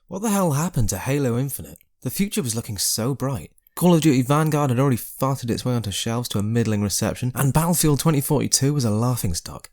What the hell happened to Halo Infinite? The future was looking so bright. Call of Duty Vanguard had already farted its way onto shelves to a middling reception, and Battlefield 2042 was a laughingstock.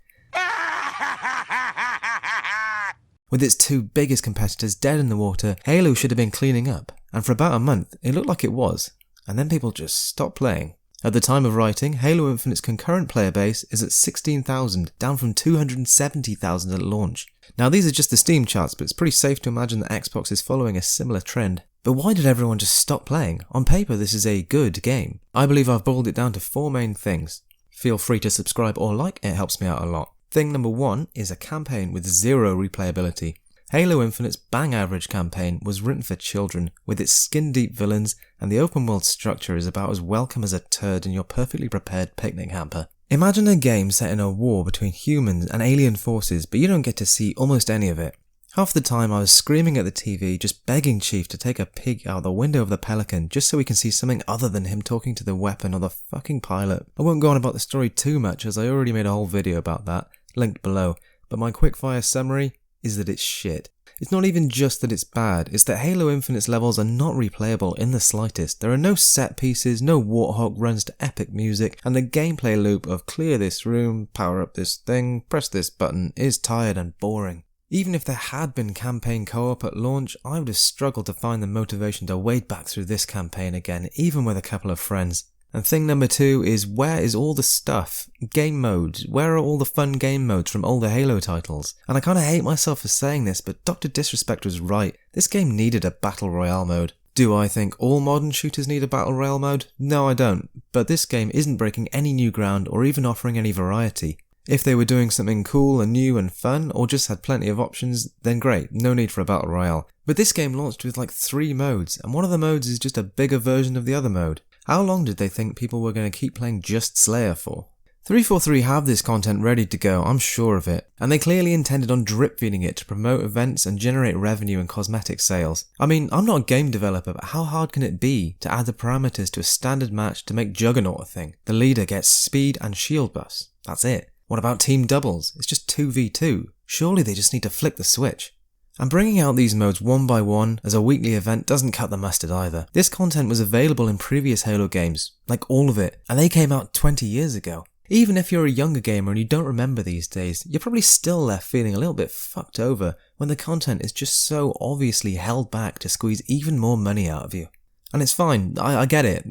With its two biggest competitors dead in the water, Halo should have been cleaning up, and for about a month it looked like it was, and then people just stopped playing. At the time of writing, Halo Infinite's concurrent player base is at 16,000, down from 270,000 at launch. Now these are just the Steam charts, but it's pretty safe to imagine that Xbox is following a similar trend. But why did everyone just stop playing? On paper this is a good game. I believe I've boiled it down to 4 main things. Feel free to subscribe or like, it helps me out a lot. Thing number 1 is a campaign with 0 replayability. Halo Infinite's bang average campaign was written for children, with its skin deep villains, and the open world structure is about as welcome as a turd in your perfectly prepared picnic hamper. Imagine a game set in a war between humans and alien forces, but you don't get to see almost any of it. Half the time I was screaming at the TV, just begging Chief to take a peek out the window of the Pelican just so we can see something other than him talking to the weapon or the fucking pilot. I won't go on about the story too much as I already made a whole video about that, linked below, but my quickfire summary is that it's shit. It's not even just that it's bad, it's that Halo Infinite's levels are not replayable in the slightest. There are no set pieces, no warthog runs to epic music, and the gameplay loop of clear this room, power up this thing, press this button is tired and boring. Even if there had been campaign co-op at launch, I would have struggled to find the motivation to wade back through this campaign again, even with a couple of friends. And thing number 2 is, where is all the stuff? Game modes. Where are all the fun game modes from older Halo titles? And I kinda hate myself for saying this, but Dr. Disrespect was right. This game needed a Battle Royale mode. Do I think all modern shooters need a Battle Royale mode? No, I don't. But this game isn't breaking any new ground or even offering any variety. If they were doing something cool and new and fun, or just had plenty of options, then great, no need for a Battle Royale. But this game launched with like 3 modes, and one of the modes is just a bigger version of the other mode. How long did they think people were going to keep playing just Slayer for? 343 have this content ready to go, I'm sure of it, and they clearly intended on drip feeding it to promote events and generate revenue and cosmetic sales. I mean, I'm not a game developer, but how hard can it be to add the parameters to a standard match to make Juggernaut a thing? The leader gets speed and shield buffs, that's it. What about team doubles? It's just 2v2. Surely they just need to flick the switch. And bringing out these modes one by one as a weekly event doesn't cut the mustard either. This content was available in previous Halo games, like all of it, and they came out 20 years ago. Even if you're a younger gamer and you don't remember these days, you're probably still left feeling a little bit fucked over when the content is just so obviously held back to squeeze even more money out of you. And it's fine, I get it,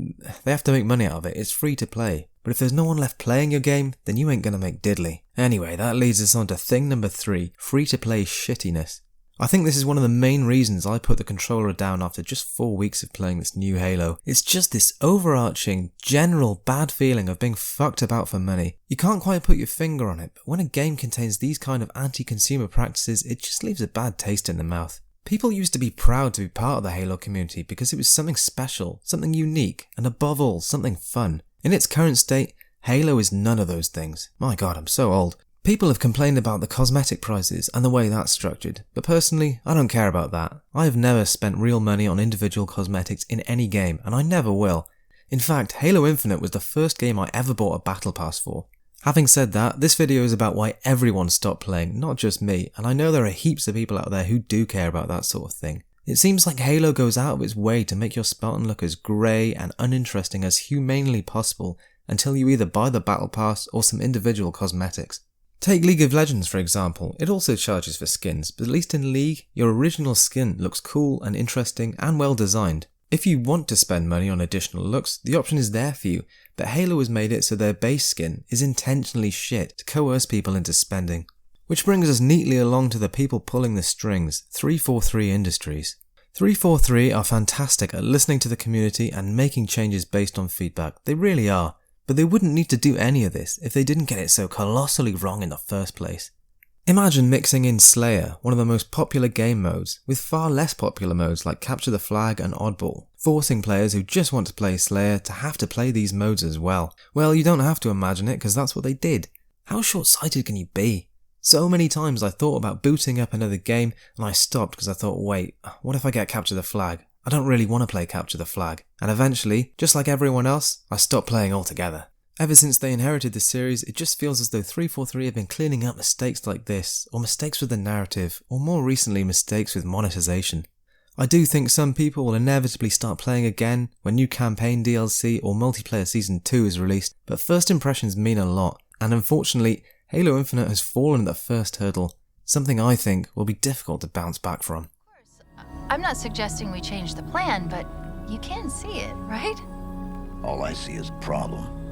they have to make money out of it, it's free to play. But if there's no one left playing your game, then you ain't gonna make diddly. Anyway, that leads us on to thing number 3, free-to-play shittiness. I think this is one of the main reasons I put the controller down after just 4 weeks of playing this new Halo. It's just this overarching, general bad feeling of being fucked about for money. You can't quite put your finger on it, but when a game contains these kind of anti-consumer practices, it just leaves a bad taste in the mouth. People used to be proud to be part of the Halo community because it was something special, something unique, and above all, something fun. In its current state, Halo is none of those things. My god, I'm so old. People have complained about the cosmetic prices and the way that's structured, but personally, I don't care about that. I have never spent real money on individual cosmetics in any game, and I never will. In fact, Halo Infinite was the first game I ever bought a battle pass for. Having said that, this video is about why everyone stopped playing, not just me, and I know there are heaps of people out there who do care about that sort of thing. It seems like Halo goes out of its way to make your Spartan look as grey and uninteresting as humanly possible until you either buy the battle pass or some individual cosmetics. Take League of Legends for example, it also charges for skins, but at least in League, your original skin looks cool and interesting and well designed. If you want to spend money on additional looks, the option is there for you, but Halo has made it so their base skin is intentionally shit to coerce people into spending. Which brings us neatly along to the people pulling the strings, 343 Industries. 343 are fantastic at listening to the community and making changes based on feedback, they really are. But they wouldn't need to do any of this if they didn't get it so colossally wrong in the first place. Imagine mixing in Slayer, one of the most popular game modes, with far less popular modes like Capture the Flag and Oddball, forcing players who just want to play Slayer to have to play these modes as well. Well, you don't have to imagine it because that's what they did. How short-sighted can you be? So many times I thought about booting up another game and I stopped because I thought, wait, what if I get Capture the Flag? I don't really want to play Capture the Flag. And eventually, just like everyone else, I stopped playing altogether. Ever since they inherited the series, it just feels as though 343 have been cleaning up mistakes like this, or mistakes with the narrative, or more recently mistakes with monetization. I do think some people will inevitably start playing again when new campaign DLC or multiplayer Season 2 is released, but first impressions mean a lot, and unfortunately, Halo Infinite has fallen at the first hurdle, something I think will be difficult to bounce back from. Of course, I'm not suggesting we change the plan, but you can see it, right? All I see is a problem.